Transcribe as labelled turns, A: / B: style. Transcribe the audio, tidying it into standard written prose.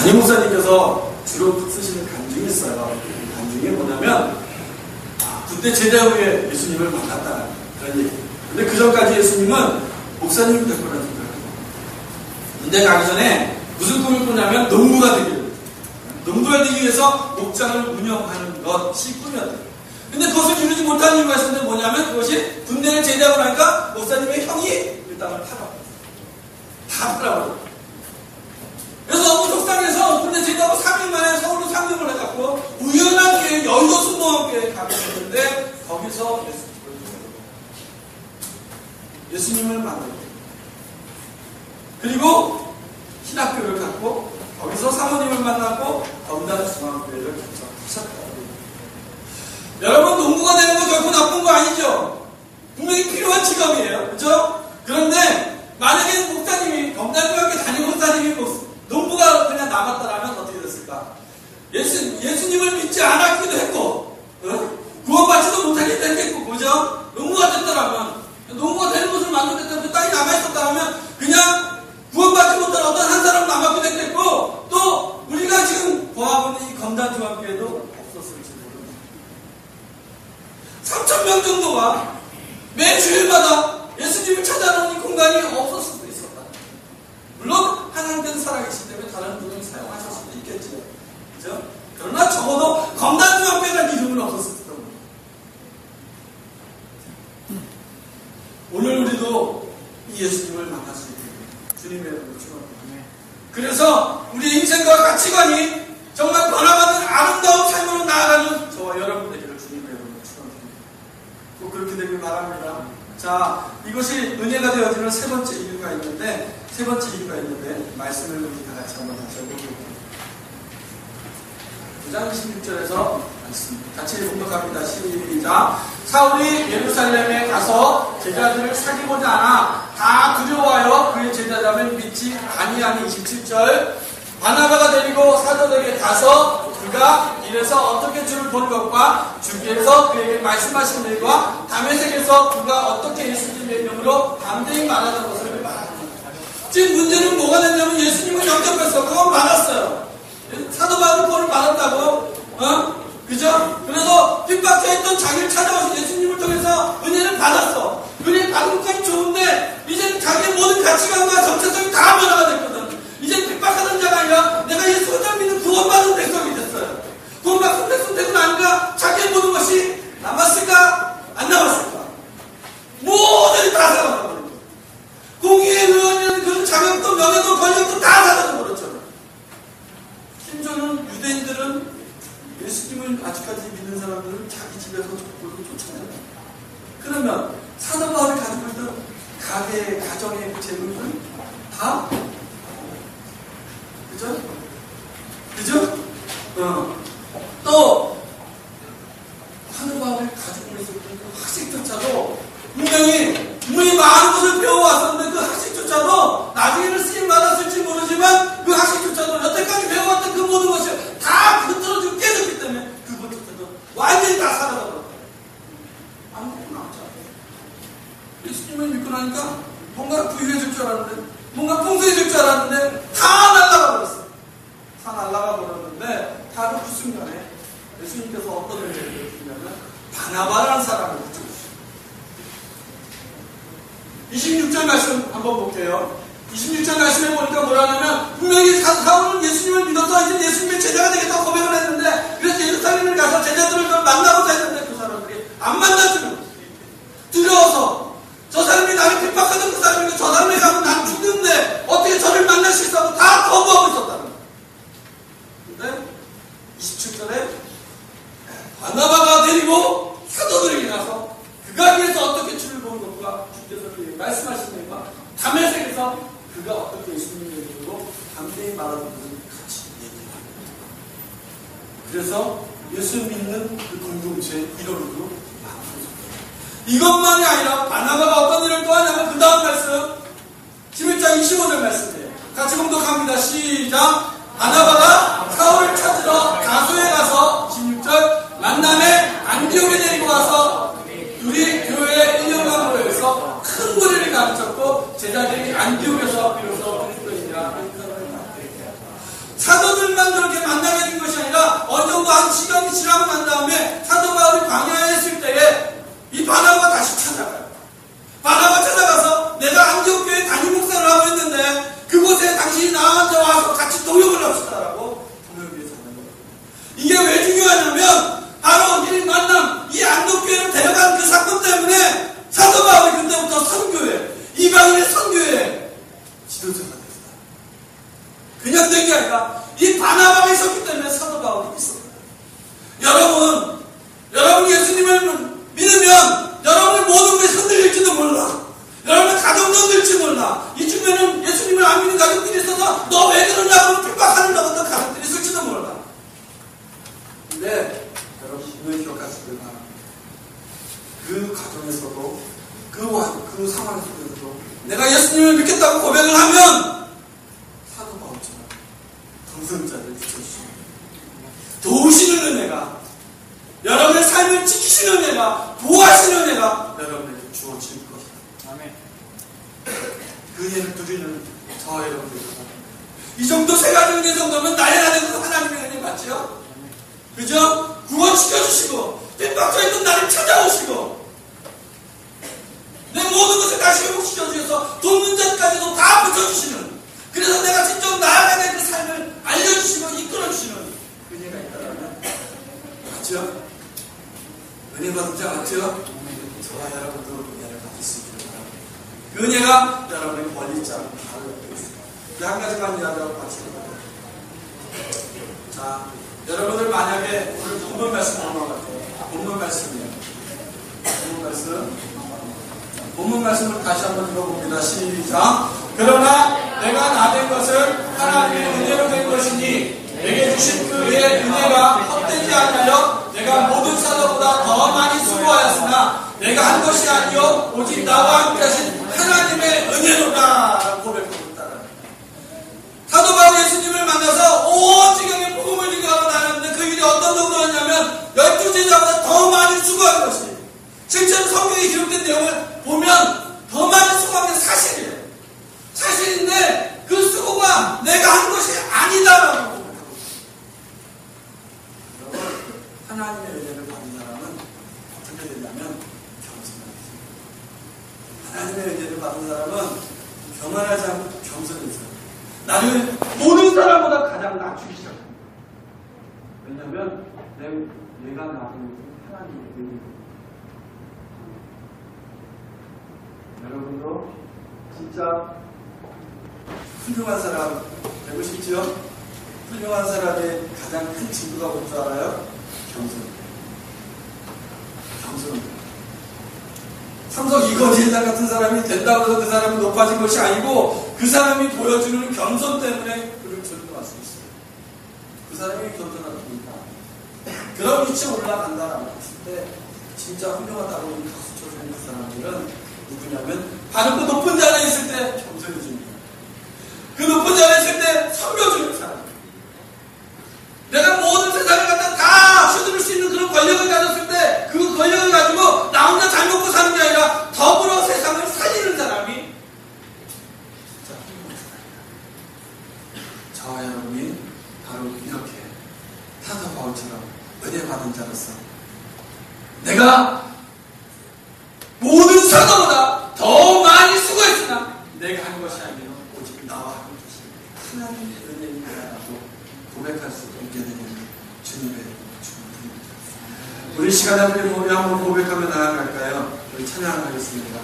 A: 담임 목사님께서 주로 쓰시는 간증이 있어요. 그 간증이 뭐냐면 군대 제대 후에 예수님을 만났다는 그런 얘기. 근데 그 전까지 예수님은 목사님이 될 거라는 생각을 해요. 군대 가기 전에 무슨 꿈을 꾸냐면 농부가 되기를. 농부가 되기 위해서 목장을 운영하는 것이 꿈이었대요. 근데 그것을 이루지 못한 이유가 있었는데 뭐냐면 그것이 군대를 제대하고 나니까 목사님의 형이 그 땅을 다 팔아버렸어요. 그래서 너무 속상해서 군대 제대하고 3일 만에 서울로 상륙을 해갖고 우연한 기회에 여의도 순복음교회에 가게 됐는데 거기서 예수님을 만나고 그리고 신학교를 갔고 거기서 사모님을 만났고 더군다나 중앙교회를 개척하셨다. 여러분 농부가 되는 거 결코 나쁜 거 아니죠? 분명히 필요한 직업이에요. 그렇죠? 그런데 만약에 목사님이 검단중학교 담임 목사님이 농부가 그냥 남았다라면 어떻게 됐을까? 예수님을 믿지 않았기도 했고 구원받지도 못하기도 했겠고 그죠? 농부가 됐더라면 농부가 되는 것을 만족했다면 땅이 남아있었다면 그냥 구원받지 못한 어떤 한 사람 남았기도 했겠고 또 우리가 지금 보아하고 있는 이 검단중학교에도 없었을지 모릅니다. 3,000명 정도가 매 주일마다 예수님을 찾아오는 이 공간이 없었을 수도 있었다. 물론 하나님께서 살아계시기 때문에 다른 분을 사용하실 수도 있겠죠. 그죠? 그러나 적어도 검단중학교에는 이름은 없었을 겁니다. 오늘 우리도 이 예수님을 만날 수 있게 주님의 이름으로 축원합니다. 그래서 우리의 인생과 가치관이 정말 변화받는 아름다운 삶으로 나아가는 저와 여러분 되기를 주님의 이름으로 축원합니다. 꼭 그렇게 되길 바랍니다. 자, 이것이 은혜가 되어지는 세 번째 이유가 있는데 말씀을 우리 다 같이 한번 다시 읽어볼게요. 9장 16절에서 말씀 같이 봉독합니다. 시작. 사울이 예루살렘에 가서 제자들을 사귀고자 하나 다 두려워하여 그의 제자라면 믿지 아니하니 27절. 바나바가 데리고 사도들에게 가서 그가 길에서 어떻게 주를 본 것과 주께서 그에게 말씀하신 일과 다메섹에서 그가 어떻게 예수님의 이름으로 담대히 말하는 것을 말합니다. 지금 문제는 뭐가 됐냐면 예수님을 영접했어. 그건 받았어요. 사도 바울이 그걸 받았다고. 그죠? 그래서 핍박해있던 자기를 찾아와서 예수님을 통해서 은혜를 받았어. 은혜를 받은 것까지 좋은데 이제 자기의 모든 가치관과 정체성이 다 변화가 됐거든. 이제 핍박하던 자가 아니라 내가 예수 혼자 믿는 구원받은 백성이 됐어요. 구원받은 백성 되고 나니까 자기의 모든 것이 남았을까? 안 남았을까? 모든 다 사라져버린 거예요. 공의에 의한 그 자격도 명예도 권력도 다 사라져버렸잖아요. 심지어는 유대인들은 예수님을 아직까지 믿는 사람들은 자기 집에서 족보를 쫓아내요. 그러면 사도 바울이 가지고 있던 가게, 가정의 재물들 다 그죠? 그죠? 또 사도 바울이 가지고 있었던 그 학식조차도 분명히 많은 것을 배워왔었는데 그 학식조차도 나중에는 쓰임 받았을지 모르지만 그 학식조차도 여태까지 배워왔던 그 모든 것이 다 흐트러지고 깨졌기 때문에 그것조차도 완전히 다 사라져버렸다. 아무것도 남지 않아요. 예수님을 믿고 나니까 뭔가 부유해질 줄 알았는데 뭔가 풍성해질 줄 알았는데 다 날아가 버렸어요. 다 날아가 버렸는데 바로 그 순간에 예수님께서 어떤 일을 해주시냐면 바나바라는 사람을 붙여주셨어요. 26절 말씀 한번 볼게요. 26절 말씀에 보니까 뭐라냐면 분명히 사울은 예수님을 믿어서 이제 예수님의 제자가 되겠다고 고백을 했는데 그래서 예루살렘을 가서 제자들을 만나고자 했는데 그 사람들이 안 만나주는 거예요. 두려워서 저 사람이 나를 핍박하던 그 사람이고 저 사람이 가면 난 죽는데 어떻게 저를 만날 수 있어? 다 거부하고 있었다는 거예요. 근데 27절에 바나바가 데리고 사도들에게 가서 그가 위해서 어떻게 주를 본 것과 주께서 그에게 말씀하신 일과 다메섹에서 그가 어떻게 예수님의 이름으로 담대히 말하는 것을 같이 얘기합니다. 그래서 예수 믿는 그 공동체의 일원으로 만들어졌습니다. 이것만이 아니라 바나바가 어떤 일을 또 하냐면 그 다음 말씀 11장 25절 말씀이에요. 같이 공독합니다. 시작. 바나바가 사울을 찾으러 다소에 가서 16절 만남에 안디옥에 데리고 가서 우리 교회에 1년간 모여서 큰 무리를 가르쳤고 제자들이 안디옥에서 비로소 그리스도인이라 사도들 시간이 지나고 난 다음에 사도 바울이 광야에 있을 때에 이 바나바가 다시 찾아가요. 바나바 찾아가서 내가 안디옥교회 담임 목사를 하고 있는데 그곳에 당신이 나한테 와서 같이 동역을 합시다라고 동역을 해서 하는 거예요. 이게 왜 중요하냐면 바로 이 만남, 이 안디옥교회를 데려간 그 사건 때문에 사도 바울이 그때부터 선교회, 이방인의 선교회 지도자가 됐어요. 그냥 된 게 아니라 이 바나바가 있었기 때문에 사도 바울이 있었어요. 여러분 예수님을 믿으면 여러분의 모든 것이 흔들릴지도 몰라. 여러분의 가정도 흔들릴지 몰라. 이 주변은 예수님을 안 믿는 가족들이 있어서 너 왜 그러냐고 핍박하는 어떤 가족들이 있을지도 몰라. 근데 여러분 분명히 기억하시길 바랍니다. 그 가정에서도 그 상황 속에서도 내가 예수님을 믿겠다고 고백을 하면 사도 바울처럼 동성자를 붙여주시고 도우시는 은혜가 여러분의 삶을 지키시는 은혜가 보호하시는 은혜가 여러분에게 주어질 것이다. 아멘. 그 은혜를 누리는 저 여러분들입니다. 이 정도 세 가지 은혜 정도면 나이가 되고 하나님의 은혜 맞지요? 그죠? 구원시켜주시고 핍박져 있는 나를 찾아오시고 내 모든 것을 다시 회복시켜주셔서 돕는 자까지도 다 붙여주시는, 그래서 내가 직접 나아가야 될 그 삶을 알려주시고 이끌어주시는 은혜가 있다면 맞죠? 은혜 받은 자 맞죠? 저와 여러분도 은혜를 받을 수 있기를 바랍니다. 그 은혜가 여러분의 권리자로 바로 옆에 있습니다. 한 가지만 이야기하고 마치겠습니다. 자, 여러분들 만약에 오늘 본문 말씀 넘어갈게요. 본문 말씀이에요. 본문 말씀을 다시 한번 읽어봅니다. 시작. 그러나 내가 나된 것은 하나님의 은혜로 된 것이니 내게 주신 그 은혜가 헛되지 않으려 내가 모든 사도보다 더 많이 수고하였으나 내가 한 것이 아니요 오직 나와 함께 하신 하나님의 은혜로다 고백하고 있다. 사도 바울이 예수님을 만나서 온 지경에 복음을 증거하러 다녔는데 그 일이 어떤 정도였냐면 12제자보다 더 많이 수고한 것이, 실제로 성경에 기록된 내용을 보면 더 많이 수고한 게 사실이에요. 사실인데 그 수고가 내가 한 것이 아니다라고 고백하고 있습니다. 여러분, 하나님의 은혜를 받는 사람은 어떻게 되냐면 겸손하게. 하나님의 은혜를 받는 사람은 교만하지 않고 겸손히 있어요. 나를 모든 사람보다 가장 낮추기 시작합니다. 왜냐하면 내가 나쁜 것은 하나님의 은혜입니다. 여러분도 진짜 훌륭한 사람 되고 싶죠? 훌륭한 사람의 가장 큰 친구가 뭔 줄 알아요? 겸손입니다. 삼성 이건희 회장 같은 사람이 된다고 해서 그 사람이 높아진 것이 아니고 그 사람이 보여주는 겸손 때문에 그를 저리로 왔을 수 있어요. 그 사람이 겸손하니까 그런 위치에 올라간다라고 했을 때 진짜 훌륭하다고 박수 쳐주는 그 사람들은 누구냐면 바로 그 높은 자리에 있을 때 겸손해집니다. 그 높은 자리에 있을 때 섬겨주는 사람. 내가 모든 세상을 갖다 다 휘두를 수 있는 그런 권력을 가졌을 때 그 권력을 가지고 나 혼자 잘 먹고 사는 게 아니라 더불어 세상을 살리는 사람이 진짜 훌륭한 사람이다. 저와 여러분이 바로 이렇게 사도 바울처럼 은혜 받은 자로서 내가 모든 사도보다 더 많이 수고했으나 내가 한 것이 아니라 오직 나와 한 것이 하나님의 은혜입니다라고 고백할 수 있게 되는 주님의 축복입니다. 우리 시간을 우리 한번 고백하며 나아갈까요? 우리 찬양하겠습니다.